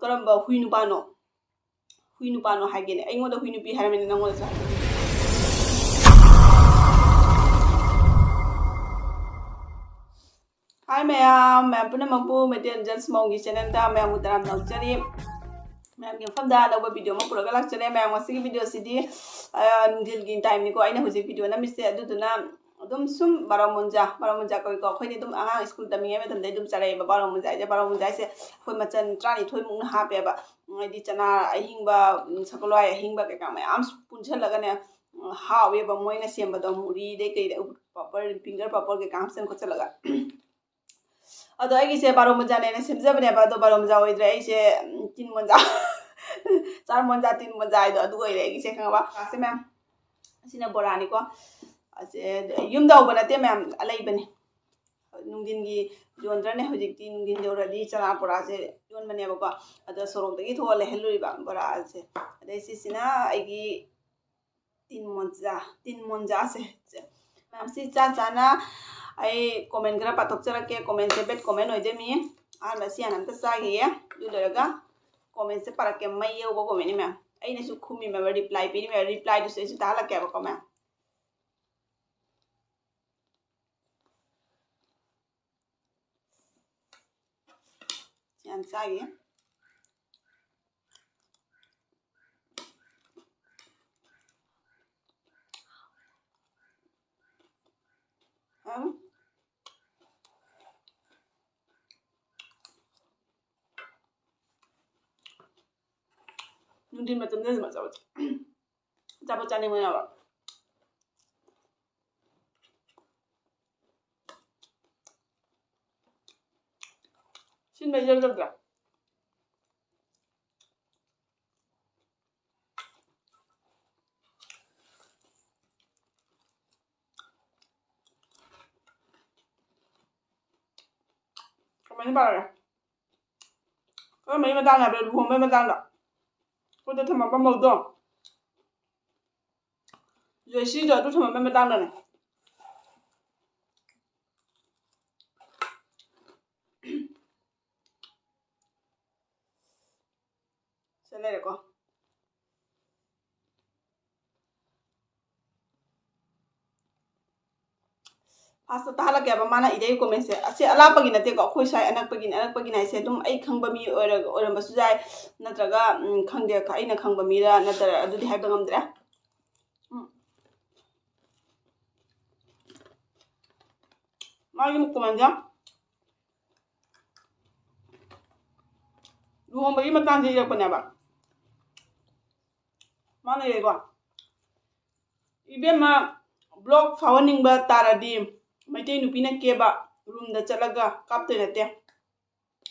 ꯀꯔꯝꯕ ꯍꯨꯏ ꯅꯨꯄꯥꯅꯣ ꯍꯥꯏꯒꯦꯅꯦ ꯑꯩꯉꯣꯟꯗ ꯍꯨꯏ ꯅꯨꯄꯤ ꯍꯥꯏꯔꯕꯅꯤꯅ ꯅꯪꯉꯣꯟꯗꯁꯨ ꯍꯥꯏꯒꯦ Hai ma'am, ma'am punamangpu Meteor Just Mongi channel da ma'am utaram nauchari ma'am gi famda da video ma puraga lakchare ma'am wasi video sidi nungdil gi time ni ko aina hujik video na mise aduduna adum sum baramunja ko khoi dum anga school da mi me dum dum chare ba baramunja se khoi machan trani thoi mung na ha pe ba di chana ahingba sakolai ahingba ke ka ma'am punchal laga ne hawe ba moina semba da muri de kai proper finger proper ke kam sen ko chalaga अदो आई से बारो मजा ने सेमजबने बा दो बारो मजा होइद्रे आई से तीन मजा चार मजा तीन मजा आइदो अदु होइरे आई से खंगबा से मैम सिना बोरानी को असे युम दाव बनते मैम अलई बने नुंदिन गी जोंद्रने हुजिकती नुंदिन जोरदी चना पोरा से जोन बने बको अदो सोरोक दगी थो ले हेलुरिबा बोरा से अदे सिना आइगी तीन मजा से मैम सि चा चाना आई कमेंट करा पाथक चरके कमेंट से बेट कमेंट होइदे मी आर मसी अनंत सागे दुलरगा कमेंट से परके मई योबो कमेंट मैम आइने सु खुमी में रिप्लाई पी में रिप्लाई दु से ताला के बको मैम यान सागे Nungdin macam ni macam apa cani mana ba sin meja juga kemana bara kalau mai madang na beru mai madang da ko da thama ba mau do yo si do thama mai madang da ne sele ko Pasta tahala ke ba mana idei comment se ase ala pagi nate ko khoi sai anak pagi na se dum ai khangba mi ora ba su jai natraga khangde ka aina khangba mi ra natara adu di haiba ngamdra magi mu komanja luhong bagi matang je ya panya ba mana ye ko ibe ma blog fawning ba taradi Maitai nupina keba room da chalaga kapte nate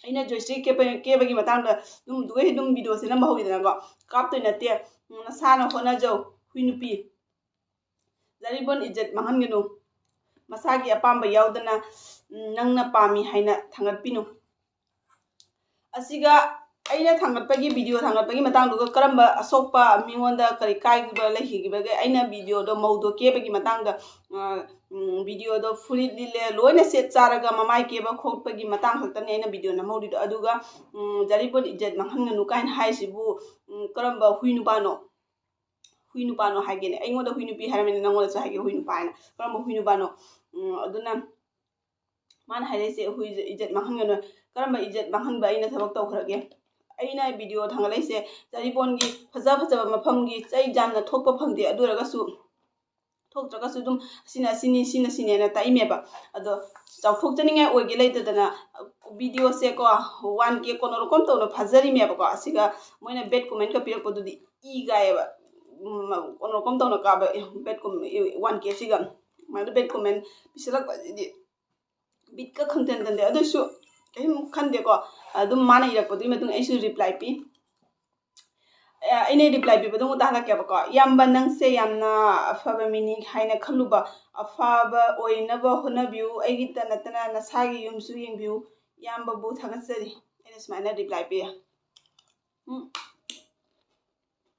aina joystick keba gi matang da dum duwe dum video se namba hoidana go kapte nate nasana hona jau hui nupi zaribon ijat mahan genu masagi apamba yaudana nangna pami haina thangat pinu asiga aina thangat pagi video thangat pagi matang duga karamba asokpa mingonda kari kai giba lahi giba ga aina video do maudo keba gi matang da video do fully lile loina set charaga mamai keba khokpagi matang hakta ne na video na modi do aduga jaribon ijat manghan nu kain hai sibu karamba hui nupano hagene aingoda hui nupi haramene nangoda cha hage hui nupa na karamba hui nupano aduna man haire se hui ijat manghan no karamba ijat manghan ba ina thabak taw kharage aina video thangalai se jaribon gi phaja mafam gi chai jamna thokpa phangde aduraga su थोक दम सिने ना ताइमेबा अदो चाउथोक जनिंगा ओगे लेतदना video से को 1K कोनो रकम तो फाजरी मेबा को असिगा मोइना बेड कमेंट का पिरक पदुदी ई गायबा कोनो रकम तो का बेड को 1K सिगा माइना बेड कमेंट पिसलक दि बिट का खंतन दंदे अदसु कहिम खंदे को अदुम माना इरक पदुई मतुंग ऐसु रिप्लाई पी आइने रिप्लाई पिबदो ताला के बको याम्बा नंगसे यामना अफबा मिनी हाइना खलुबा अफबा ओइनबा होनबिउ आइगिता नतना नसागी युमसु यंबिउ याम्बा बु थागसरी एने स्माइना रिप्लाई पे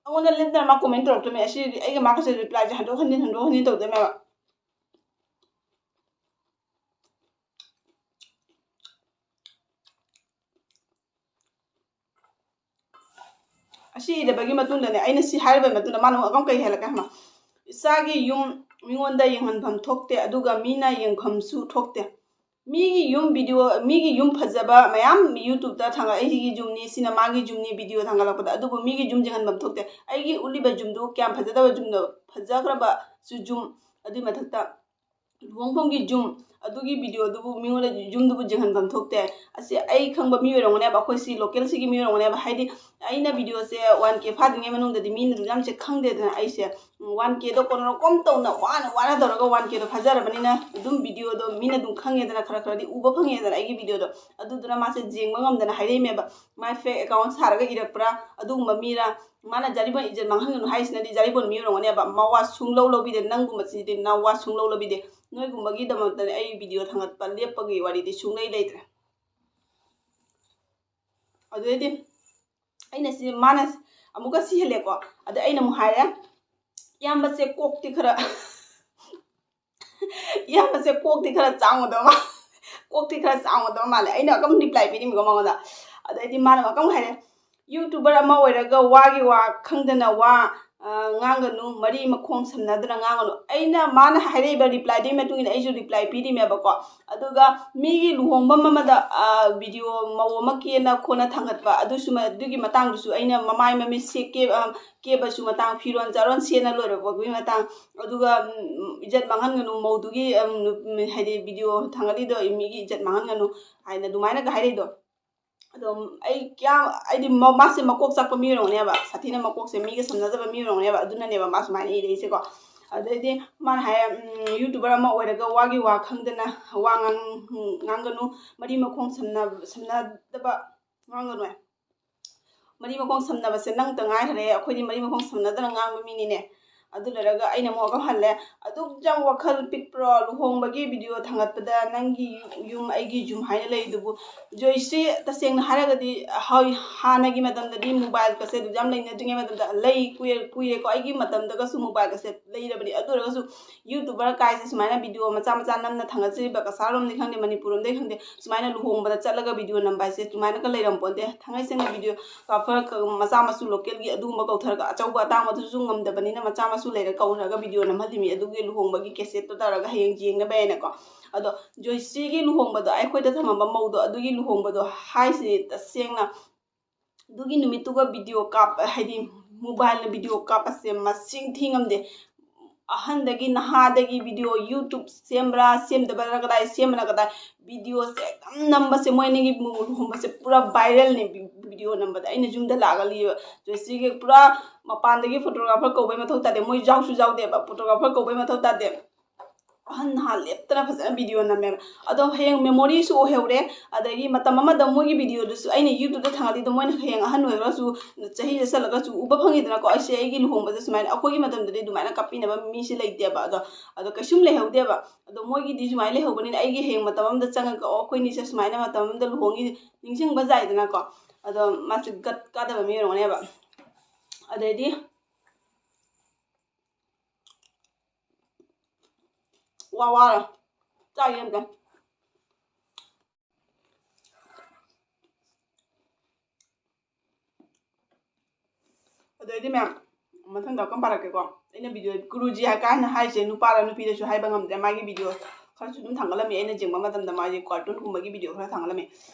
अगोना लेटर मा कमेंट तरक मे असि आइगा माखसे रिप्लाई हंदो हनि तौदे मेबा ꯑꯁꯤ ꯏꯗꯕꯒꯤ ꯃꯇꯨꯡꯗꯅꯦ ꯑꯩꯅ ꯁꯤ ꯍꯥꯏꯔꯕ ꯃꯇꯨꯡꯗ ꯃꯥꯅ ꯑꯃꯨꯛ ꯀꯩ ꯍꯦꯜꯂꯛꯀꯦ ꯍꯥꯏꯕ ꯏꯆꯥꯒꯤ ꯌꯨꯝ ꯃꯤꯉꯣꯟꯗ ꯌꯦꯡꯍꯟꯐꯝ ꯊꯣꯛꯇꯦ ꯑꯗꯨꯒ ꯃꯤꯅ ꯌꯦꯡꯐꯝꯁꯨ ꯊꯣꯛꯇꯦ ꯃꯤꯒꯤ ꯌꯨꯝ ꯚꯤꯗꯤꯑꯣ ꯃꯤꯒꯤ ꯌꯨꯝ ꯐꯖꯕ ꯃꯌꯥꯝ ꯌꯨꯇ꯭ꯌꯨꯕꯇ ꯊꯥꯡꯒꯠ ꯑꯩꯒꯤ ꯌꯨꯝꯅꯤ ꯁꯤꯅ ꯃꯥꯒꯤ ꯌꯨꯝꯅꯤ ꯚꯤꯗꯤꯑꯣ ꯊꯥꯡꯒꯠꯂꯛꯄꯗ ꯑꯗꯨꯕꯨ ꯃꯤꯒꯤ ꯌꯨꯝ ꯌꯦꯡꯍꯟꯐꯝ ꯊꯣꯛꯇꯦ ꯑꯩꯒꯤ ꯎꯠꯂꯤꯕ ꯌꯨꯝꯗꯨ ꯀꯌꯥꯝ ꯐꯖꯗꯕ ꯌꯨꯝꯅꯣ ꯐꯖꯈ꯭ꯔꯕꯁꯨ ꯌꯨꯝ ꯑꯗꯨꯏ ꯃꯊꯛꯇ ꯂꯨꯍꯣꯡꯐꯝꯒꯤ ꯌꯨꯝ ꯑꯗꯨꯒꯤ ꯚꯤꯗꯤꯑꯣꯗꯨꯕꯨ ꯃꯤꯉꯣꯟꯗ ꯌꯨꯝꯗꯨꯕꯨ ꯌꯦꯡꯍꯟꯐꯝ ꯊꯣꯛꯇꯦ ꯑꯁꯤ ꯑꯩ ꯈꯪꯕ ꯃꯤ ꯑꯣꯏꯔꯝꯒꯅꯦꯕ ꯑꯩꯈꯣꯏ ꯁꯤ ꯂꯣꯀꯦꯜꯁꯤꯒꯤ ꯃꯤ ꯑꯣꯏꯔꯝꯒꯅꯦꯕ ꯍꯥꯏꯗꯤ ꯑꯩꯅ ꯚꯤꯗꯤꯑꯣꯁꯦ 1K ꯐꯥꯗ꯭ꯔꯤꯉꯩ ꯃꯅꯨꯡꯗꯗꯤ ꯃꯤꯅ ꯌꯥꯝꯁꯦ ꯈꯪꯗꯦꯗꯅ ꯑꯩꯁꯦ 1Kꯗꯣ ꯀꯣꯟꯅ ꯇꯧꯅ ꯋꯥꯅ ꯇꯧꯔꯒ 1Kꯗꯣ ꯐꯥꯖꯔꯕꯅꯤꯅ ꯑꯗꯨꯝ ꯚꯤꯗꯤꯑꯣꯗꯣ ꯃꯤꯅ ꯑꯗꯨꯝ ꯈꯪꯉꯦꯗꯅ ꯈꯔꯗꯤ ꯎꯕ ꯐꯪꯉꯦꯗꯅ ꯑꯩꯒꯤ ꯚꯤꯗꯤꯑꯣꯗꯣ ꯑꯗꯨꯗꯨꯅ ꯃꯥꯁꯦ ꯌꯦꯡꯕ ꯉꯝꯗꯅ ꯍꯥꯏꯔꯛꯏꯃꯦꯕ ꯃꯥꯏ ꯐꯦꯛ ꯑꯦꯀꯥꯎꯟ ꯁꯥꯔꯒ ꯏꯔꯛꯄ꯭ꯔꯥ ꯑꯗꯨꯒꯨꯝꯕ ꯃꯤꯔꯥ ꯃꯥꯅ ꯖꯥꯔꯤꯕꯣꯟ ꯏꯖꯠ ꯃꯥꯡꯍꯟꯒꯅꯨ ꯍꯥꯏꯁꯤꯅꯗꯤ ꯖꯥꯔꯤꯕꯣꯟ ꯃꯤ ꯑꯣꯏꯔꯝꯒꯅꯦꯕ ꯃꯋꯥ ꯁꯨꯡꯂꯧ ꯂꯧꯕꯤꯗꯦ ꯅꯪꯒꯨꯝꯕꯁꯤꯗꯤ ꯅꯋꯥ ꯁꯨꯡꯂꯧ ꯂꯧꯕꯤꯗꯦ ꯅꯣꯏꯒꯨꯝꯕꯒꯤꯗꯃꯛꯇꯅꯦ ꯑꯩ ꯚꯤꯗꯤꯑꯣ ꯊꯥꯡꯒꯠꯄ ꯂꯦꯞꯄꯒꯤ ꯋꯥꯔꯤꯗꯤ ꯁꯨꯡꯂꯩ ꯂꯩꯇ꯭ꯔꯦ ꯑꯗꯨꯗꯩꯗꯤ ꯑꯩꯅ ꯁꯤ ꯃꯥꯅ ꯑꯃꯨꯛꯀ ꯁꯤꯍꯜꯂꯦꯀꯣ ꯑꯗ ꯑꯩꯅ ꯑꯃꯨꯛ ꯍꯥꯏꯔꯦ ꯏꯌꯥꯝꯕꯁꯦ ꯀꯣꯛꯇꯤ ꯈꯔ ꯏꯌꯥꯝꯕꯁꯦ ꯀꯣꯛꯇꯤ ꯈꯔ ꯆꯥꯎꯒꯗꯕ ꯃꯥꯜꯂꯦ ꯑꯩꯅ ꯑꯀꯝ ꯔꯤꯄ꯭ꯂꯥꯏ ꯄꯤꯔꯤꯃꯤꯀꯣ ꯃꯉꯣꯟꯗ ꯑꯗꯩꯗꯤ ꯃꯥꯅ ꯑꯀꯝ ꯍꯥꯏꯔꯦ ꯌꯨꯇ꯭ꯌꯨꯕꯔ ꯑꯃ ꯑꯣꯏꯔꯒ ꯋꯥꯒꯤ ꯋꯥ ꯈꯪꯗꯅ ꯋꯥ ꯉꯥꯡꯒꯅꯨ ꯃꯔꯤ ꯃꯈꯣꯡ ꯁꯝꯅꯗꯅ ꯉꯥꯡꯒꯅꯨ ꯑꯩꯅ ꯃꯥꯅ ꯍꯥꯏꯔꯛꯏꯕ ꯔꯤꯄ꯭ꯂꯥꯏꯗꯨꯒꯤ ꯃꯇꯨꯡ ꯏꯟꯅ ꯑꯩꯁꯨ ꯔꯤꯄ꯭ꯂꯥꯏ ꯄꯤꯔꯤꯃꯦꯕꯀꯣ ꯑꯗꯨꯒ ꯃꯤꯒꯤ ꯂꯨꯍꯣꯡꯐꯝ ꯑꯃꯗ ꯚꯤꯗꯤꯑꯣ ꯃꯧ ꯑꯃ ꯀꯦꯅ ꯈꯣꯠꯅ ꯊꯥꯡꯒꯠꯄ ꯑꯗꯨꯒꯤ ꯃꯇꯥꯡꯗꯨꯁꯨ ꯑꯩꯅ ꯃꯃꯥꯏ ꯃꯃꯤꯠ ꯀꯦꯕꯁꯨ ꯃꯇꯥꯡ ꯐꯤꯔꯣꯟ ꯆꯥꯔꯣꯟ ꯁꯦꯠꯅ ꯂꯣꯏꯔꯛꯄꯒꯤ ꯃꯇꯥꯡ ꯑꯗꯨꯒ ꯏꯖꯠ ꯃꯥꯡꯍꯟꯒꯅꯨ ꯃꯧꯗꯨꯒꯤ ꯍꯥꯏꯗꯤ ꯚꯤꯗꯤꯑꯣ ꯊꯥꯡꯒꯠꯂꯤꯗꯣ ꯃꯤꯒꯤ ꯏꯖꯠ ꯃꯥꯡꯍꯟꯒꯅꯨ ꯍꯥꯏꯅ ꯑꯗꯨꯃꯥꯏꯅꯒ ꯍꯥꯏꯔꯛꯏꯗꯣ ꯑꯗꯣ ꯑꯩꯗꯤ ꯃꯥꯁꯦ ꯃꯀꯣꯛ ꯆꯥꯛꯄ ꯃꯤ ꯑꯣꯏꯔꯝꯒꯅꯦꯕ ꯁꯥꯊꯤꯅ ꯃꯀꯣꯛꯁꯦ ꯃꯤꯒ ꯁꯝꯅꯗꯕ ꯃꯤ ꯑꯣꯏꯔꯝꯒꯅꯦꯕ ꯑꯗꯨꯅꯅꯦꯕ ꯃꯥ ꯁꯨꯃꯥꯏꯅ ꯏꯔꯛꯏꯁꯦꯀꯣ ꯑꯗꯩꯗꯤ ꯃꯥꯅ ꯍꯥꯏꯔꯦ ꯌꯨꯇ꯭ꯌꯨꯕꯔ ꯑꯃ ꯑꯣꯏꯔꯒ ꯋꯥꯒꯤ ꯋꯥ ꯈꯪꯗꯅ ꯋꯥ ꯉꯥꯡꯒꯅꯨ ꯃꯔꯤ ꯃꯈꯣꯡ ꯁꯝꯅꯗꯕ ꯉꯥꯡꯒꯅꯨ ꯃꯔꯤ ꯃꯈꯣꯡ ꯁꯝꯅꯕꯁꯦ ꯅꯪꯇ ꯉꯥꯏꯈ꯭ꯔꯦ ꯑꯩꯈꯣꯏꯗꯤ ꯃꯔꯤ ꯃꯈꯣꯡ ꯁꯝꯅꯗꯅ ꯉꯥꯡꯕ ꯃꯤꯅꯤꯅꯦ ꯑꯗꯨ ꯂꯩꯔꯒ ꯑꯩꯅ ꯑꯃꯨꯛ ꯍꯜꯂꯦ ꯑꯗꯨꯛ ꯌꯥꯝ ꯋꯥꯈꯜ ꯄꯤꯛꯄ꯭ꯔꯣ ꯂꯨꯍꯣꯡꯕꯒꯤ ꯚꯤꯗꯤꯑꯣ ꯊꯥꯡꯒꯠꯄꯗ ꯅꯪꯒꯤ ꯌꯨꯝ ꯑꯩꯒꯤ ꯌꯨꯝ ꯍꯥꯏꯅ ꯂꯩꯗꯨꯕꯨ ꯖꯣꯏꯁ꯭ꯔꯤ ꯇꯁꯦꯡꯅ ꯍꯥꯏꯔꯒꯗꯤ ꯍꯥꯟꯅꯒꯤ ꯃꯇꯝꯗꯗꯤ ꯃꯣꯕꯥꯏꯜꯒꯁꯦ ꯑꯗꯨ ꯌꯥꯝ ꯂꯩꯅꯗ꯭ꯔꯤꯉꯩ ꯃꯇꯝꯗ ꯀꯨꯏꯔꯦꯀꯣ ꯑꯩꯒꯤ ꯃꯇꯝꯗꯒꯁꯨ ꯃꯣꯕꯥꯏꯜꯒꯁꯦ ꯂꯩꯔꯕꯅꯤ ꯑꯗꯨ ꯑꯣꯏꯔꯒꯁꯨ ꯌꯨꯇ꯭ꯌꯨꯕꯔ ꯀꯥꯏꯁꯦ ꯁꯨꯃꯥꯏꯅ ꯚꯤꯗꯤꯑꯣ ꯃꯆꯥ ꯅꯝꯅ ꯊꯥꯡꯒꯠꯆꯔꯤꯕ ꯀꯁꯥꯔꯣꯝꯗꯤ ꯈꯪꯗꯦ ꯃꯅꯤꯄꯨꯔꯔꯣꯝꯗꯩ ꯈꯪꯗꯦ ꯁꯨꯃꯥꯏꯅ ꯂꯨꯍꯣꯡꯕꯗ ꯆꯠꯂꯒ ꯚꯤꯗꯤꯑꯣ ꯅꯝꯕ ꯍꯥꯏꯁꯦ ꯁꯨꯃꯥꯏꯅꯒ ꯂꯩꯔꯝꯄꯣꯟꯇꯦ ꯊꯥꯡꯒꯩ ꯁꯦꯡꯅ ꯚꯤꯗꯤꯑꯣ ꯃꯆꯥ ꯃꯁꯨ ꯂꯣꯀꯦꯜꯒꯤ ꯑꯗꯨꯒꯨꯝꯕ ꯀꯧꯊꯔꯒ ꯑꯆꯧꯕ ꯑꯇꯥꯡꯕꯗꯨꯁꯨ ꯉꯝꯗꯕꯅꯤꯅ ꯃꯆꯥ ꯃꯁꯨ ꯂꯩꯔ ꯀꯧꯔꯒ ꯚꯤꯗꯤꯑꯣ ꯅꯝꯍꯜꯂꯤꯃꯤ ꯑꯗꯨꯒꯤ ꯂꯨꯍꯣꯡꯕꯒꯤ ꯀꯦꯁꯦꯠꯇꯣ ꯇꯧꯔꯒ ꯍꯌꯦꯡ ꯌꯦꯡꯅꯕ ꯌꯥꯏꯅꯀꯣ ꯑꯗꯣ ꯖꯣꯏꯁ꯭ꯔꯤꯒꯤ ꯂꯨꯍꯣꯡꯕꯗꯣ ꯑꯩꯈꯣꯏꯗ ꯊꯝꯃꯝꯕ ꯃꯧꯗꯣ ꯑꯗꯨꯒꯤ ꯂꯨꯍꯣꯡꯕꯗꯣ ꯍꯥꯏꯁꯤ ꯇꯁꯦꯡꯅ ꯑꯗꯨꯒꯤ ꯅꯨꯃꯤꯠꯇꯨꯒ ꯚꯤꯗꯤꯑꯣ ꯍꯥꯏꯗꯤ ꯃꯣꯕꯥꯏꯜꯅ ꯚꯤꯗꯤꯑꯣ ꯀꯥꯞꯄꯁꯦ ꯃꯁꯤꯡ ꯊꯤꯉꯝꯗꯦ ꯑꯍꯟꯗꯒꯤ ꯅꯍꯥꯗꯒꯤ ꯚꯤꯗꯤꯑꯣ ꯌꯨꯇ꯭ꯌꯨꯕ ꯁꯦꯝꯕ꯭ꯔꯥ ꯁꯦꯝꯗꯕ꯭ꯔꯥ ꯀꯗꯥꯏ ꯁꯦꯝꯕꯅ ꯀꯗꯥꯏ ꯚꯤꯗꯤꯑꯣꯁꯦ ꯑꯗꯨꯝ ꯅꯝꯕꯁꯦ ꯃꯣꯏꯅꯤꯒꯤ ꯂꯨꯍꯣꯡꯕꯁꯦ ꯄꯨꯔꯥ ꯚꯥꯏꯔꯦꯜꯅꯤ ꯚꯤꯗꯤꯑꯣ ꯅꯝꯕꯗ ꯑꯩꯅ ꯌꯨꯝꯗ ꯂꯥꯛꯑꯒ ꯂꯤꯕ ꯖꯣꯏꯁ꯭ꯔꯤꯒꯤ ꯄꯨꯔꯥ ꯃꯄꯥꯟꯗꯒꯤ ꯐꯣꯇꯣꯒ꯭ꯔꯥꯐꯔ ꯀꯧꯕꯩ ꯃꯊꯧ ꯇꯥꯗꯦ ꯃꯣꯏ ꯌꯥꯎꯁꯨ ꯌꯥꯎꯗꯦꯕ ꯐꯣꯇꯣꯒ꯭ꯔꯥꯐꯔ ꯀꯧꯕꯩ ꯃꯊꯧ ꯇꯥꯗꯦ ꯑꯍꯟ ꯅꯍꯥ ꯂꯦꯞꯇꯅ ꯐꯖꯅ ꯚꯤꯗꯤꯑꯣ ꯅꯝꯃꯦꯕ ꯑꯗꯣ ꯍꯌꯦꯡ ꯃꯦꯃꯣꯔꯤꯁꯨ ꯑꯣꯏꯍꯧꯔꯦ ꯑꯗꯒꯤ ꯃꯇꯝ ꯑꯃꯗ ꯃꯣꯏꯒꯤ ꯚꯤꯗꯤꯑꯣꯗꯨꯁꯨ ꯑꯩꯅ ꯌꯨꯇ꯭ꯌꯨꯕꯇ ꯊꯥꯡꯒꯠꯂꯤꯗꯣ ꯃꯣꯏꯅ ꯍꯌꯦꯡ ꯑꯍꯟ ꯑꯣꯏꯔꯒꯁꯨ ꯆꯍꯤꯗ ꯆꯠꯂꯒꯁꯨ ꯎꯕ ꯐꯪꯉꯤꯗꯅꯀꯣ ꯑꯩꯒꯤ ꯂꯨꯍꯣꯡꯕꯁꯦ ꯁꯨꯃꯥꯏꯅ ꯑꯩꯈꯣꯏꯒꯤ ꯃꯇꯝꯗꯗꯤ ꯑꯗꯨꯃꯥꯏꯅ ꯀꯥꯞꯄꯤꯅꯕ ꯃꯤꯁꯦ ꯂꯩꯇꯦꯕ ꯑꯗꯣ ꯀꯩꯁꯨꯝ ꯂꯩꯍꯧꯗꯦꯕ ꯑꯗꯣ ꯃꯣꯏꯒꯤꯗꯤ ꯁꯨꯃꯥꯏꯅ ꯂꯩꯍꯧꯕꯅꯤꯅ ꯑꯩꯒꯤ ꯍꯌꯦꯡ ꯃꯇꯝ ꯑꯃꯗ ꯆꯪꯉꯒ ꯑꯩꯈꯣꯏꯅꯤꯁꯦ ꯁꯨꯃꯥꯏꯅ ꯃꯇꯝ ꯑꯃꯗ ꯂꯨꯍꯣꯡꯉꯤ ꯅꯤꯡꯁꯤꯡꯕ ꯌꯥꯏꯗꯅꯀꯣ ꯑꯗꯣ ꯃꯥꯁꯦ ꯒꯠ ꯀꯥꯗꯕ ꯃꯤ ꯑꯣꯏꯔꯝꯒꯅꯦꯕ ꯑꯗꯩꯗꯤ ꯋꯥꯔ ꯆꯥꯒꯦ ꯑꯝꯇ ꯑꯗꯩꯗꯤ ꯃꯌꯥꯝ ꯃꯊꯪꯗ ꯀꯝ ꯄꯥꯔꯛꯀꯦꯀꯣ ꯑꯩꯅ ꯚꯤꯗꯤꯑꯣ ꯒꯨꯔꯨꯖꯤ ꯀꯥꯏꯅ ꯍꯥꯏꯁꯦ ꯅꯨꯄꯥꯔ ꯅꯨꯄꯤꯗꯁꯨ ꯍꯥꯏꯕ ꯉꯝꯗ꯭ꯔꯦ ꯃꯥꯒꯤ ꯚꯤꯗꯤꯑꯣ ꯈꯔꯁꯨ ꯑꯗꯨꯝ ꯊꯥꯡꯒꯠꯂꯝꯃꯤ ꯑꯩꯅ ꯌꯦꯡꯕ ꯃꯇꯝꯗ ꯃꯥꯒꯤ ꯀꯥꯔꯇꯨꯟꯒꯨꯝꯕꯒꯤ ꯚꯤꯗꯤꯑꯣ ꯈꯔ ꯊꯥꯡꯒꯠꯂꯝꯃꯤ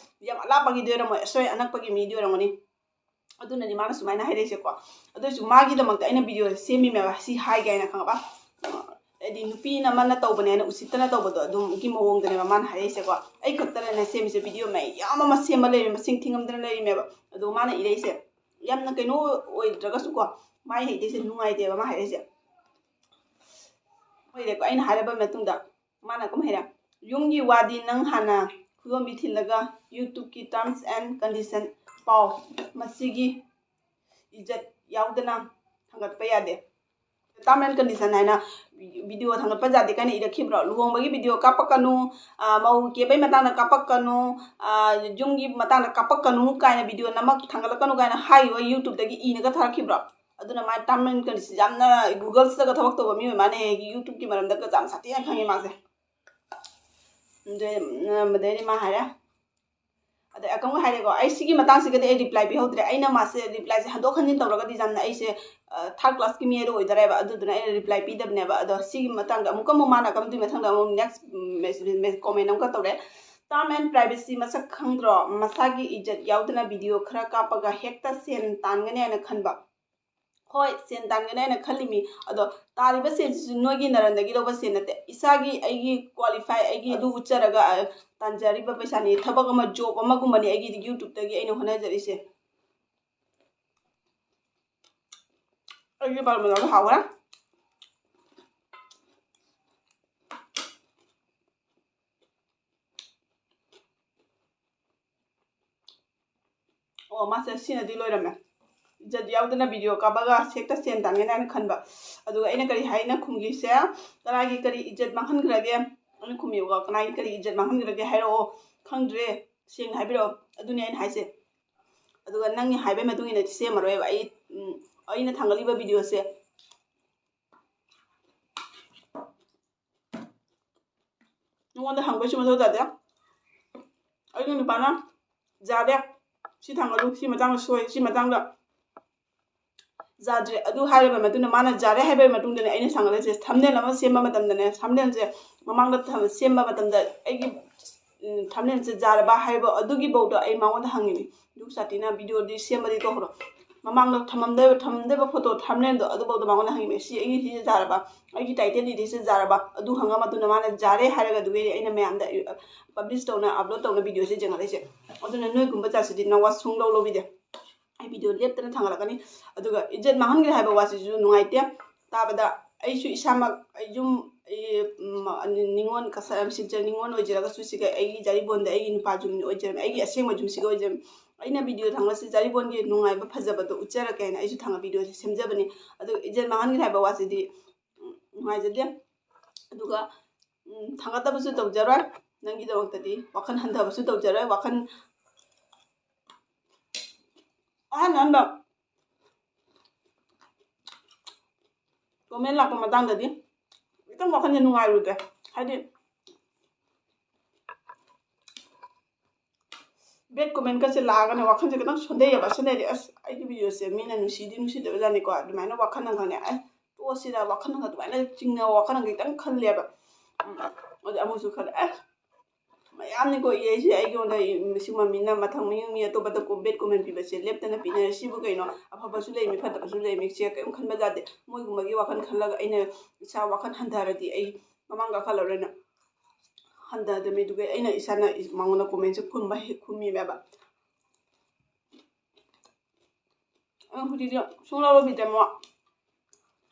ꯌꯥꯝ ꯑꯂꯥꯞꯄꯒꯤꯗꯤ ꯑꯣꯏꯔꯝꯃꯣꯏ ꯑꯁꯣꯏ ꯑꯅꯛꯄꯒꯤ ꯃꯤꯗꯤ ꯑꯣꯏꯔꯝꯒꯅꯤ ꯑꯗꯨꯅꯅꯤ ꯃꯥꯅ ꯁꯨꯃꯥꯏꯅ ꯍꯥꯏꯔꯛꯏꯁꯦꯀꯣ ꯑꯗꯨꯑꯣꯏꯁꯨ ꯃꯥꯒꯤꯗꯃꯛꯇ ꯑꯩꯅ ꯚꯤꯗꯤꯑꯣ ꯁꯦꯝꯃꯤꯃꯦꯕ ꯁꯤ ꯍꯥꯏꯒꯦ ꯍꯥꯏꯅ ꯈꯪꯉꯕ ꯍꯥꯏꯗꯤ ꯅꯨꯄꯤꯅ ꯑꯃꯅ ꯇꯧꯕꯅꯦ ꯍꯥꯏꯅ ꯎꯁꯤꯠꯇꯅ ꯇꯧꯕꯗꯣ ꯑꯗꯨꯝꯒꯤ ꯃꯑꯣꯡꯗꯅꯦꯕ ꯃꯥꯅ ꯍꯥꯏꯔꯛꯏꯁꯦꯀꯣ ꯑꯩ ꯈꯛꯇꯅꯅꯦ ꯁꯦꯝꯃꯤꯁꯦ ꯚꯤꯗꯤꯑꯣ ꯃꯌꯥꯝ ꯑꯃ ꯁꯦꯝꯕ ꯂꯩꯔꯦ ꯃꯁꯤꯡ ꯊꯤꯉꯝꯗꯅ ꯂꯩꯔꯤꯃꯦꯕ ꯑꯗꯣ ꯃꯥꯅ ꯏꯔꯛꯏꯁꯦ ꯌꯥꯝꯅ ꯀꯩꯅꯣ ꯑꯣꯏꯗ꯭ꯔꯒꯁꯨꯀꯣ ꯃꯥꯏ ꯍꯩꯇꯩꯁꯦ ꯅꯨꯡꯉꯥꯏꯇꯦꯕ ꯃꯥ ꯍꯥꯏꯔꯛꯏꯁꯦ ꯍꯣꯏꯔꯦꯀꯣ ꯑꯩꯅ ꯍꯥꯏꯔꯕ ꯃꯇꯨꯡꯗ ꯃꯥꯅ ꯀꯨꯝ ꯍꯩꯔꯦ ꯌꯨꯝꯒꯤ ꯋꯥꯗꯤ ꯅꯪ ꯍꯥꯟꯅ ꯈꯨꯗꯣꯝꯕꯤ ꯊꯤꯜꯂꯒ ꯌꯨꯇ꯭ꯌꯨꯕꯀꯤ ꯇꯥꯔꯝꯁ ꯑꯦꯟ ꯀꯟꯗꯤꯁꯟ ꯄꯥꯎ ꯃꯁꯤꯒꯤ ꯏꯖꯠ ꯌꯥꯎꯗꯅ ꯊꯥꯡꯒꯠꯄ ꯌꯥꯗꯦ ꯇꯥꯔꯝ ꯑꯦꯟ ꯀꯟꯗꯤꯁꯟ ꯍꯥꯏꯅ ꯚꯤꯗꯤꯑꯣ ꯊꯥꯡꯒꯠꯄ ꯌꯥꯗꯦ ꯀꯥꯏꯅ ꯏꯔꯛꯈꯤꯕ꯭ꯔꯣ ꯂꯨꯍꯣꯡꯕꯒꯤ ꯚꯤꯗꯤꯑꯣ ꯀꯥꯞꯄꯛꯀꯅꯨ ꯃꯧ ꯀꯦꯕꯩ ꯃꯇꯥꯡꯗ ꯀꯥꯞꯄꯛꯀꯅꯨ ꯌꯨꯝꯒꯤ ꯃꯇꯥꯡꯗ ꯀꯥꯞꯄꯛꯀꯅꯨ ꯀꯥꯏꯅ ꯚꯤꯗꯤꯑꯣ ꯅꯃꯛ ꯊꯥꯡꯒꯠꯂꯛꯀꯅꯨ ꯀꯥꯏꯅ ꯍꯥꯏꯔꯤꯕ ꯌꯨꯇ꯭ꯌꯨꯕꯇꯒꯤ ꯏꯅꯒ ꯊꯥꯔꯛꯈꯤꯕ꯭ꯔꯣ ꯑꯗꯨꯅ ꯃꯥ ꯇꯥꯔꯝ ꯑꯦꯟ ꯀꯟꯗꯤꯁꯟ ꯌꯥꯝꯅ ꯒꯨꯒꯜꯁꯤꯗꯒ ꯊꯕꯛ ꯇꯧꯕ ꯃꯤ ꯑꯣꯏ ꯃꯥꯅ ꯌꯨꯇ꯭ꯌꯨꯕꯀꯤ ꯃꯔꯝꯗꯒ ꯌꯥꯝ ꯁꯥꯊꯤꯅ ꯈꯪꯉꯤ ꯃꯥꯁꯦ ꯑꯗꯩꯗꯤ ꯃꯥ ꯍꯥꯏꯔꯦ ꯑꯗꯩ ꯑꯀꯪꯕ ꯍꯥꯏꯔꯦꯀꯣ ꯑꯩ ꯁꯤꯒꯤ ꯃꯇꯥꯡꯁꯤꯒꯗꯤ ꯑꯩ ꯔꯤꯄ꯭ꯂꯥꯏ ꯄꯤꯍꯧꯗ꯭ꯔꯦ ꯑꯩꯅ ꯃꯥꯁꯦ ꯔꯤꯄ꯭ꯂꯥꯏꯁꯦ ꯍꯟꯗꯣꯛ ꯍꯟꯖꯤꯟ ꯇꯧꯔꯒꯗꯤ ꯌꯥꯝꯅ ꯑꯩꯁꯦ ꯊꯥꯔꯠ ꯀ꯭ꯂꯥꯁꯀꯤ ꯃꯤ ꯑꯗꯨ ꯑꯣꯏꯗꯣꯔꯦꯕ ꯑꯗꯨꯗꯨꯅ ꯑꯩꯅ ꯔꯤꯄ꯭ꯂꯥꯏ ꯄꯤꯗꯕꯅꯦꯕ ꯑꯗꯣ ꯁꯤꯒꯤ ꯃꯇꯥꯡꯗ ꯑꯃꯨꯛꯀ ꯃꯥꯅ ꯑꯗꯨꯒꯤ ꯃꯊꯪꯗ ꯑꯃꯨꯛ ꯅꯦꯛꯁ ꯀꯣꯃꯦꯟ ꯑꯃꯨꯛꯀ ꯇꯧꯔꯦ ꯇꯥꯔꯝ ꯑꯦꯟ ꯄ꯭ꯔꯥꯏꯚꯦꯁꯤ ꯃꯁꯛ ꯈꯪꯗ꯭ꯔꯣ ꯃꯁꯥꯒꯤ ꯏꯖꯠ ꯌꯥꯎꯗꯅ ꯚꯤꯗꯤꯑꯣ ꯈꯔ ꯀꯥꯞꯄꯒ ꯍꯦꯛꯇ ꯁꯦꯟ ꯇꯥꯟꯒꯅꯤ ꯍꯥꯏꯅ ꯈꯟꯕ ꯍꯣꯏ ꯁꯦꯟ ꯇꯥꯟꯒꯅꯤ ꯍꯥꯏꯅ ꯈꯜꯂꯤꯃꯤ ꯑꯗꯣ ꯇꯥꯔꯤꯕ ꯁꯦꯟꯁꯤꯁꯨ ꯅꯣꯏꯒꯤ ꯅꯔꯟꯗꯒꯤ ꯂꯧꯕ ꯁꯦꯟ ꯅꯠꯇꯦ ꯏꯁꯥꯒꯤ ꯑꯩꯒꯤ ꯀ꯭ꯋꯥꯂꯤꯐꯥꯏ ꯑꯩꯒꯤ ꯑꯗꯨ ꯎꯠꯆꯔꯒ ꯇꯥꯟꯖꯔꯤꯕ ꯄꯩꯁꯥꯅꯤ ꯊꯕꯛ ꯑꯃ ꯖꯣꯕ ꯑꯃꯒꯨꯝꯕꯅꯤ ꯑꯩꯒꯤꯗꯤ ꯌꯨꯇ꯭ꯌꯨꯕꯇꯒꯤ ꯑꯩꯅ ꯍꯣꯠꯅꯖꯔꯤꯁꯦ ꯑꯩꯒꯤ ꯕꯔꯃꯅꯥꯗꯣ ꯍꯥꯎꯈ꯭ꯔꯦ ꯑꯣ ꯃꯥꯁꯦ ꯁꯤꯅꯗꯤ ꯂꯣꯏꯔꯝꯃꯦ ꯏꯖꯠ ꯌꯥꯎꯗꯅ ꯚꯤꯗꯤꯑꯣ ꯀꯥꯞꯄꯒ ꯍꯦꯛꯇ ꯁꯦꯟ ꯇꯥꯟꯒꯅꯤ ꯍꯥꯏꯅ ꯈꯟꯕ ꯑꯗꯨꯒ ꯑꯩꯅ ꯀꯔꯤ ꯍꯥꯏꯅ ꯈꯨꯝꯈꯤꯁꯦ ꯀꯅꯥꯒꯤ ꯀꯔꯤ ꯏꯖꯠ ꯃꯥꯡꯍꯟꯈ꯭ꯔꯒꯦ ꯑꯩꯅ ꯈꯨꯝꯃꯦꯕꯀꯣ ꯀꯅꯥꯒꯤ ꯀꯔꯤ ꯏꯖꯠ ꯃꯥꯡꯍꯟꯈ꯭ꯔꯒꯦ ꯍꯥꯏꯔꯛꯑꯣ ꯈꯪꯗ꯭ꯔꯦ ꯁꯦꯡꯅ ꯍꯥꯏꯕꯤꯔꯛꯑꯣ ꯑꯗꯨꯅꯤ ꯑꯩꯅ ꯍꯥꯏꯁꯦ ꯑꯗꯨꯒ ꯅꯪꯅ ꯍꯥꯏꯕꯒꯤ ꯃꯇꯨꯡ ꯏꯟꯅꯗꯤ ꯁꯦꯝꯃꯔꯣꯏꯕ ꯑꯩꯅ ꯊꯥꯡꯒꯠꯂꯤꯕ ꯚꯤꯗꯤꯑꯣꯁꯦ ꯅꯉꯣꯟꯗ ꯍꯪꯕꯩꯁꯨ ꯃꯊꯧ ꯇꯥꯗꯦ ꯑꯩꯒꯤ ꯅꯨꯄꯥꯅ ꯌꯥꯗꯦ ꯁꯤ ꯊꯥꯡꯒꯠꯂꯨ ꯁꯤ ꯃꯇꯥꯡꯗ ꯁꯣꯏ ꯁꯤ ꯃꯇꯥꯡꯗ ꯌꯥꯗ꯭ꯔꯦ ꯑꯗꯨ ꯍꯥꯏꯔꯕ ꯃꯇꯨꯡꯗ ꯃꯥꯅ ꯌꯥꯔꯦ ꯍꯥꯏꯕꯒꯤ ꯃꯇꯨꯡꯗꯅꯦ ꯑꯩꯅ ꯊꯥꯡꯒꯠꯂꯤꯁꯦ ꯊꯝꯅꯦꯜ ꯑꯃ ꯁꯦꯝꯕ ꯃꯇꯝꯗꯅꯦ ꯊꯝꯅꯦꯜꯁꯦ ꯃꯃꯥꯡꯗ ꯁꯦꯝꯕ ꯃꯇꯝꯗ ꯑꯩꯒꯤ ꯊꯝꯅꯦꯜꯁꯦ ꯌꯥꯔꯕ ꯍꯥꯏꯕ ꯑꯗꯨꯒꯤꯐꯥꯎꯗ ꯑꯩ ꯃꯉꯣꯟꯗ ꯍꯪꯉꯤꯅꯤ ꯑꯗꯨ ꯁꯥꯇꯤꯅ ꯚꯤꯗꯤꯑꯣꯗꯤ ꯁꯦꯝꯕꯗꯤ ꯇꯧꯈ꯭ꯔꯣ ꯃꯃꯥꯡꯗ ꯊꯝꯃꯝꯗꯣꯏꯕ ꯐꯣꯇꯣ ꯊꯝꯅꯦꯜꯗꯣ ꯑꯗꯨꯐꯥꯎꯗ ꯃꯉꯣꯟꯗ ꯍꯪꯉꯤꯅꯤ ꯁꯤ ꯑꯩꯒꯤꯁꯤ ꯌꯥꯔꯕ ꯑꯩꯒꯤ ꯇꯥꯏꯇꯜ ꯏꯗꯤꯁꯤ ꯌꯥꯔꯕ ꯑꯗꯨ ꯍꯪꯉ ꯃꯇꯨꯡꯗ ꯃꯥꯅ ꯌꯥꯔꯦ ꯍꯥꯏꯔꯒ ꯑꯗꯨꯒꯤ ꯑꯩꯅ ꯃꯌꯥꯝꯗ ꯄꯕ꯭ꯂꯤꯁ ꯇꯧꯅ ꯑꯞꯂꯣꯗ ꯇꯧꯅ ꯚꯤꯗꯤꯑꯣꯁꯦ ꯌꯦꯡꯍꯜꯂꯤꯁꯦ ꯑꯗꯨꯅ ꯅꯣꯏꯒꯨꯝꯕ ꯖꯥꯠꯁꯤꯗꯤ ꯅꯋꯥ ꯁꯨꯡꯂꯧ ꯂꯧꯕꯤꯗꯦ ꯑꯩ ꯚꯤꯗꯤꯑꯣ ꯂꯦꯞꯇꯅ ꯊꯥꯡꯒꯠꯂꯛꯀꯅꯤ ꯑꯗꯨꯒ ꯏꯖꯠ ꯃꯥꯡꯍꯟꯈ꯭ꯔꯦ ꯍꯥꯏꯕ ꯋꯥꯁꯤꯁꯨ ꯅꯨꯡꯉꯥꯏꯇꯦ ꯇꯥꯕꯗ ꯑꯩꯁꯨ ꯏꯁꯥꯃꯛ ꯌꯨꯝ ꯅꯤꯉꯣꯜ ꯁꯤꯜꯆꯔ ꯅꯤꯉꯣꯜ ꯑꯣꯏꯖꯔꯒꯁꯨ ꯁꯤꯒ ꯑꯩꯒꯤ ꯖꯥꯔꯤꯕꯣꯟꯗ ꯑꯩꯒꯤ ꯅꯨꯄꯥ ꯌꯨꯝꯅꯤ ꯑꯣꯏꯖꯔꯝꯃꯤ ꯑꯩꯒꯤ ꯑꯁꯦꯡꯕ ꯌꯨꯝꯁꯤꯒ ꯑꯣꯏꯖꯔꯝꯃꯤ ꯑꯩꯅ ꯚꯤꯗꯤꯑꯣ ꯊꯥꯡꯒꯠꯁꯤ ꯖꯥꯔꯤꯕꯣꯟꯒꯤ ꯅꯨꯡꯉꯥꯏꯕ ꯐꯖꯕꯗꯣ ꯎꯠꯆꯔꯛꯀꯦ ꯍꯥꯏꯅ ꯑꯩꯁꯨ ꯚꯤꯗꯤꯑꯣꯁꯦ ꯁꯦꯝꯖꯕꯅꯤ ꯑꯗꯨꯒ ꯏꯖꯠ ꯃꯥꯡꯍꯟꯈ꯭ꯔꯦ ꯍꯥꯏꯕ ꯋꯥꯁꯤꯗꯤ ꯅꯨꯡꯉꯥꯏꯖꯗꯦ ꯑꯗꯨꯒ ꯊꯥꯡꯒꯠꯇꯕꯁꯨ ꯇꯧꯖꯔꯣꯏ ꯅꯪꯒꯤꯗꯃꯛꯇꯗꯤ ꯋꯥꯈꯜ ꯍꯟꯊꯕꯁꯨ ꯇꯧꯖꯔꯣꯏ ꯋꯥꯈꯜ ꯑꯍꯥꯟꯕ ꯀꯣꯃꯦꯟ ꯂꯥꯛꯄ ꯃꯇꯥꯡꯗꯗꯤ ꯈꯤꯇꯪ ꯋꯥꯈꯜꯁꯦ ꯅꯨꯡꯉꯥꯏꯔꯨꯗ꯭ꯔꯦ ꯍꯥꯏꯗꯤ ꯕꯦꯠ ꯀꯣꯃꯦꯟꯀꯁꯦ ꯂꯥꯛꯑꯒꯅꯦ ꯋꯥꯈꯜꯁꯦ ꯈꯤꯇꯪ ꯁꯣꯟꯊꯩꯑꯕ ꯁꯣꯟꯊꯩꯗꯤ ꯑꯁ ꯑꯩꯒꯤ ꯚꯤꯗꯤꯑꯣꯁꯦ ꯃꯤꯅ ꯅꯨꯡꯁꯤꯗꯤ ꯅꯨꯡꯁꯤꯗꯕꯖꯥꯠꯅꯤꯀꯣ ꯑꯗꯨꯃꯥꯏꯅ ꯋꯥꯈꯜ ꯑꯃꯈꯛꯅꯦ ꯇꯣꯛꯑꯁꯤꯗ ꯋꯥꯈꯜ ꯑꯃꯈꯛ ꯑꯗꯨꯃꯥꯏꯅ ꯆꯤꯡꯅꯕ ꯋꯥꯈꯜ ꯑꯃ ꯈꯤꯇꯪ ꯈꯜꯂꯦꯕ ꯑꯗꯨ ꯑꯃꯨꯛꯁꯨ ꯈꯜꯂꯦ ꯃꯌꯥꯝꯅꯤꯀꯣ ꯑꯩꯁꯦ ꯑꯩꯉꯣꯟꯗ ꯁꯤꯒꯨꯝꯕ ꯃꯤꯅ ꯃꯊꯪ ꯃꯤ ꯑꯇꯣꯞꯄꯗ ꯕꯦꯠ ꯀꯣꯃꯦꯟ ꯄꯤꯕꯁꯦ ꯂꯦꯞꯇꯅ ꯄꯤꯅꯔꯦ ꯁꯤꯕꯨ ꯀꯩꯅꯣ ꯑꯐꯕꯁꯨ ꯂꯩꯃꯤ ꯐꯠꯇꯕꯁꯨ ꯂꯩꯃꯤ ꯁꯦ ꯀꯔꯤꯝ ꯈꯟꯕ ꯌꯥꯗꯦ ꯃꯣꯏꯒꯨꯝꯕꯒꯤ ꯋꯥꯈꯜ ꯈꯜꯂꯒ ꯑꯩꯅ ꯏꯁꯥ ꯋꯥꯈꯜ ꯍꯟꯊꯔꯗꯤ ꯑꯩ ꯃꯃꯥꯡ ꯀꯥꯈꯠꯂꯔꯣꯏꯅ ꯍꯟꯊꯗꯃꯤ ꯑꯗꯨꯒ ꯑꯩꯅ ꯏꯁꯥꯅ ꯃꯉꯣꯟꯗ ꯀꯣꯃꯦꯟꯁꯦ ꯈꯨꯝꯃꯤꯃꯦꯕ ꯍꯧꯖꯤꯛꯇꯤ ꯁꯨꯡꯂꯧ ꯂꯧꯕꯤꯗ꯭ꯔꯦ ꯃꯋꯥ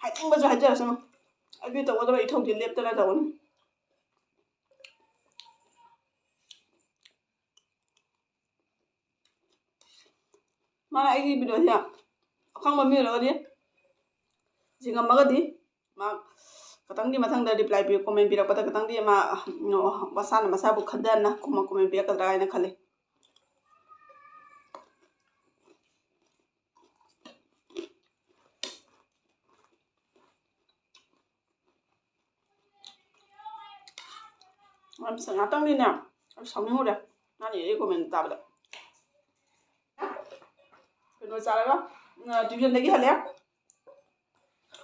ꯍꯥꯏꯅꯤꯡꯕꯁꯨ ꯍꯥꯏꯖꯔꯁꯅꯨ ꯑꯩꯒꯤ ꯇꯧꯒꯗꯕ ꯏꯊꯧꯗꯤ ꯂꯦꯞꯇꯅ ꯇꯧꯒꯅꯤ ꯃꯥꯅ ꯑꯩꯒꯤ ꯚꯤꯗꯤꯑꯣꯁꯦ ꯑꯈꯪꯕ ꯃꯤ ꯑꯣꯏꯔꯒꯗꯤ ꯌꯦꯡꯉꯝꯃꯒꯗꯤ ꯃꯥ ꯈꯤꯇꯪꯗꯤ ꯃꯊꯪꯗ ꯔꯤꯄ꯭ꯂꯥꯏ ꯀꯣꯃꯦꯟ ꯄꯤꯔꯛꯄꯗ ꯈꯤꯇꯪꯗꯤ ꯃꯥ ꯃꯁꯥꯅ ꯃꯁꯥꯕꯨ ꯈꯟꯊꯅ ꯀꯣꯃꯦꯟ ꯄꯤꯔꯛꯀꯗ꯭ꯔꯥ ꯍꯥꯏꯅ ꯈꯜꯂꯤ ꯉꯥꯛꯇꯪꯗꯤꯅꯦ ꯑꯩ ꯁꯥꯎꯅꯤꯡꯉꯨꯔꯦ ꯃꯥꯅ ꯏꯔꯛꯏ ꯀꯣꯃꯦꯟ ꯇꯥꯕꯗ ꯀꯩꯅꯣ ꯆꯥꯔꯒ ꯇ꯭ꯌꯨꯁꯟꯗꯒꯤ ꯍꯜꯂꯦ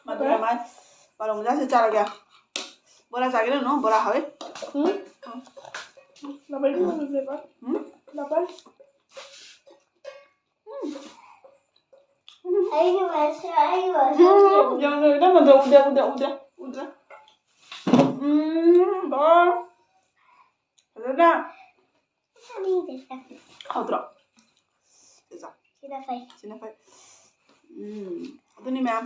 ꯃꯗꯨꯅ ꯃꯥꯏ ꯄꯥꯔꯣ ꯃꯖꯥꯁꯦ ꯆꯥꯔꯒꯦ ꯕꯣꯔꯥ ꯆꯥꯒꯦꯔ ꯅꯣ ꯕꯣꯔꯥ ꯍꯥꯎꯋꯤ 하더라. 그죠? 지나파이. ꯑꯗꯨꯅꯤ ꯃꯌꯥꯝ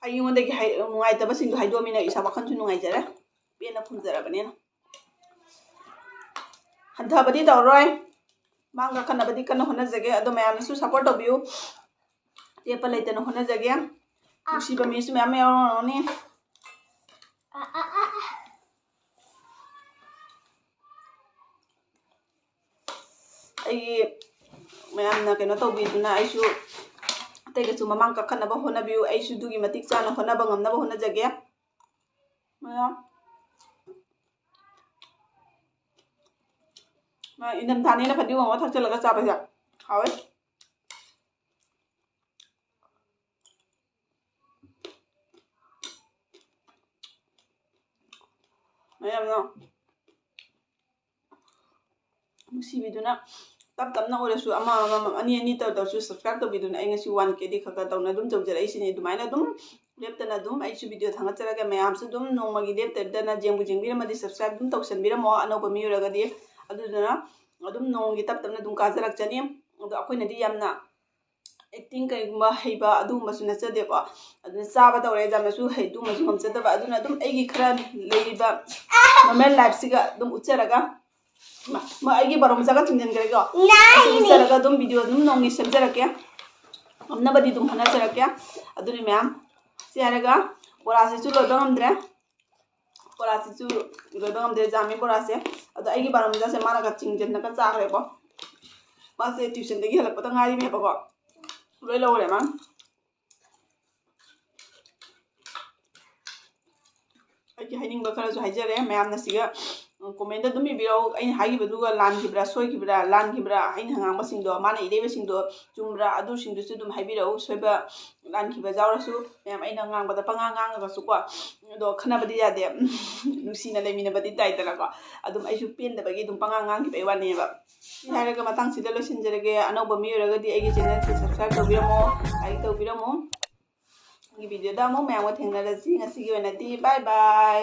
ꯑꯩꯉꯣꯟꯗꯒꯤ ꯅꯨꯡꯉꯥꯏꯇꯕꯁꯤꯡꯗꯣ ꯍꯥꯏꯗꯣꯛꯑꯃꯤꯅ ꯏꯁꯥ ꯋꯥꯈꯜꯁꯨ ꯅꯨꯡꯉꯥꯏꯖꯔꯦ ꯄꯦꯟꯅ ꯈꯨꯝꯖꯔꯕꯅꯤꯅ ꯍꯟꯊꯕꯗꯤ ꯇꯧꯔꯣꯏ ꯃꯥꯡ ꯀꯥꯈꯠꯅꯕꯗꯤ ꯀꯟꯅ ꯍꯣꯠꯅꯖꯒꯦ ꯑꯗꯣ ꯃꯌꯥꯝꯅꯁꯨ ꯁꯞꯄꯣꯔꯠ ꯇꯧꯕꯤꯌꯨ ꯂꯦꯞꯄ ꯂꯩꯇꯅ ꯍꯣꯠꯅꯖꯒꯦ ꯅꯨꯡꯁꯤꯕ ꯃꯤꯁꯨ ꯃꯌꯥꯝ ꯌꯥꯎꯔꯝꯒꯅꯤ ꯑꯩꯒꯤ ꯃꯌꯥꯝꯅ ꯀꯩꯅꯣ ꯇꯧꯕꯤꯗꯨꯅ ꯑꯩꯁꯨ ꯑꯇꯩꯒꯁꯨ ꯃꯃꯥꯡ ꯀꯥꯈꯠꯅꯕ ꯍꯣꯠꯅꯕꯤꯌꯨ ꯑꯩꯁꯨ ꯑꯗꯨꯒꯤ ꯃꯇꯤꯛ ꯆꯥꯅ ꯍꯣꯠꯅꯕ ꯉꯝꯅꯕ ꯍꯣꯠꯅꯖꯒꯦ ꯃꯌꯥꯝ 인삼탄이나 파티고 뭐 탁절라가 짜봐자. 하왜? ꯃꯌꯥꯝꯅ ꯅꯨꯡꯁꯤꯕꯤꯗꯨꯅ ꯇꯞ ꯇꯞꯅ ꯑꯣꯏꯔꯁꯨ ꯑꯃꯃꯝ ꯑꯅꯤ ꯑꯅꯤ ꯇꯧꯔꯁꯨ ꯁꯕꯁꯀ꯭ꯔꯥꯏꯕ ꯇꯧꯕꯤꯗꯨꯅ ꯑꯩ ꯉꯁꯤ 1K ꯈꯛꯇ ꯇꯧꯅ ꯑꯗꯨꯝ ꯇꯧꯖꯔꯛꯏꯁꯤꯅꯤ ꯑꯗꯨꯃꯥꯏꯅ ꯑꯗꯨꯝ ꯂꯦꯞꯇꯅ ꯑꯗꯨꯝ ꯑꯩꯁꯨ ꯚꯤꯗꯤꯑꯣ ꯊꯥꯒꯠꯆꯔꯒ ꯃꯌꯥꯝꯁꯨ ꯑꯗꯨꯝ ꯅꯣꯡꯃꯒꯤ ꯂꯦꯞꯇꯅ ꯌꯦꯡꯕꯤꯔꯝꯃꯗꯤ ꯁꯕꯁꯀ꯭ꯔꯥꯏꯕ ꯑꯗꯨꯝ ꯇꯧꯁꯟꯕꯤꯔꯝꯃꯣ ꯑꯅꯧꯕ ꯃꯤ ꯑꯣꯏꯔꯒꯗꯤ ꯑꯗꯨꯗꯨꯅ ꯑꯗꯨꯝ ꯅꯣꯡꯃꯒꯤ ꯇꯞ ꯇꯞꯅ ꯑꯗꯨꯝ ꯀꯥꯖꯔꯛꯆꯅꯤ ꯑꯗꯣ ꯑꯩꯈꯣꯏꯅꯗꯤ ꯌꯥꯝꯅ ꯑꯦꯛꯇꯤꯡ ꯀꯩꯒꯨꯝꯕ ꯍꯩꯕ ꯑꯗꯨꯒꯨꯝꯕꯁꯨ ꯅꯠꯆꯗꯦꯀꯣ ꯑꯗꯨꯅ ꯆꯥꯕ ꯇꯧꯔꯦ ꯌꯥꯝꯅꯁꯨ ꯑꯗꯨꯒꯨꯝꯕꯁꯨ ꯉꯝꯖꯗꯕ ꯑꯗꯨꯅ ꯑꯗꯨꯝ ꯑꯩꯒꯤ ꯈꯔ ꯂꯩꯔꯤꯕ ꯅꯣꯔꯃꯦꯜ ꯂꯥꯏꯐꯁꯤꯒ ꯑꯗꯨꯝ ꯎꯠꯆꯔꯒ ꯑꯩꯒꯤ ꯕꯥꯔꯣ ꯃꯆꯥꯒ ꯆꯤꯡꯁꯤꯟꯈ꯭ꯔꯦꯀꯣ ꯎꯠꯆꯔꯒ ꯑꯗꯨꯝ ꯚꯤꯗꯤꯑꯣ ꯑꯗꯨꯝ ꯅꯣꯡꯃꯒꯤ ꯁꯦꯝꯖꯔꯛꯀꯦ ꯉꯝꯅꯕꯗꯤ ꯑꯗꯨꯝ ꯍꯣꯠꯅꯖꯔꯛꯀꯦ ꯑꯗꯨꯅꯤ ꯃꯌꯥꯝ ꯁꯤ ꯍꯥꯏꯔꯒ ꯕꯣꯔꯥꯁꯤꯁꯨ ꯂꯣꯏꯕ ꯉꯝꯗ꯭ꯔꯦ ꯕꯣꯔꯥꯁꯤꯁꯨ ꯂꯣꯏꯕ ꯉꯝꯗ꯭ꯔꯦ ꯖꯥꯝꯃꯤ ꯕꯣꯔꯥꯁꯦ ꯑꯗꯣ ꯑꯩꯒꯤ ꯕꯥꯔꯣ ꯃꯆꯥꯁꯦ ꯃꯥꯅꯒ ꯆꯤꯡꯁꯤꯟꯅꯒ ꯆꯥꯈ꯭ꯔꯦꯀꯣ ꯃꯥꯁꯦ ꯇ꯭ꯌꯨꯁꯟꯗꯒꯤ ꯍꯜꯂꯛꯄꯗ ꯉꯥꯏꯔꯤꯅꯦꯕꯀꯣ ꯂꯣꯏ ꯂꯧꯔꯦ ꯃꯥ ꯑꯩꯒꯤ ꯍꯥꯏꯅꯤꯡꯕ ꯈꯔꯁꯨ ꯍꯥꯏꯖꯔꯦ ꯃꯌꯥꯝꯅ ꯁꯤꯒ ꯀꯣꯃꯦꯟꯗ ꯑꯗꯨꯝ ꯏꯕꯤꯔꯛꯎ ꯑꯩꯅ ꯍꯥꯏꯈꯤꯕꯗꯨꯒ ꯂꯥꯟꯈꯤꯕ꯭ꯔꯥ ꯁꯣꯏꯈꯤꯕ꯭ꯔꯥ ꯂꯥꯟꯈꯤꯕ꯭ꯔꯥ ꯑꯩꯅ ꯉꯥꯡꯕꯁꯤꯡꯗꯣ ꯃꯥꯅ ꯏꯔꯩꯕꯁꯤꯡꯗꯣ ꯆꯨꯝꯕ꯭ꯔꯥ ꯑꯗꯨꯁꯤꯡꯗꯨꯁꯨ ꯑꯗꯨꯝ ꯍꯥꯏꯕꯤꯔꯛꯎ ꯁꯣꯏꯕ ꯂꯥꯟꯈꯤꯕ ꯌꯥꯎꯔꯁꯨ ꯃꯌꯥꯝ ꯑꯩꯅ ꯉꯥꯡꯕꯗ ꯄꯉꯥꯡ ꯉꯥꯡꯉꯒꯁꯨꯀꯣ ꯑꯗꯣ ꯈꯟꯅꯕꯗꯤ ꯌꯥꯗꯦ ꯅꯨꯡꯁꯤꯅ ꯂꯩꯃꯤꯟꯅꯕꯗꯤ ꯇꯥꯏꯗꯅꯀꯣ ꯑꯗꯨꯝ ꯑꯩꯁꯨ ꯄꯦꯟꯗꯕꯒꯤ ꯑꯗꯨꯝ ꯄꯉꯥꯡ ꯉꯥꯡꯈꯤꯕꯒꯤ ꯋꯥꯅꯦꯕ ꯁꯤ ꯍꯥꯏꯔꯒ ꯃꯇꯥꯡꯁꯤꯗ ꯂꯣꯏꯁꯤꯟꯖꯔꯒꯦ ꯑꯅꯧꯕ ꯃꯤ ꯑꯣꯏꯔꯒꯗꯤ ꯑꯩꯒꯤ ꯆꯦꯅꯦꯜꯁꯦ ꯁꯕꯁꯀ꯭ꯔꯥꯏꯕ ꯇꯧꯕꯤꯔꯝꯃꯣ ꯂꯥꯏꯛ ꯇꯧꯕꯤꯔꯝꯃꯣ ꯚꯤꯗꯤꯑꯣꯗ ꯑꯃꯨꯛ ꯃꯌꯥꯝꯒ ꯊꯦꯡꯅꯔꯁꯤ ꯉꯁꯤꯒꯤ ꯑꯣꯏꯅꯗꯤ ꯕꯥꯏ ꯕꯥꯏ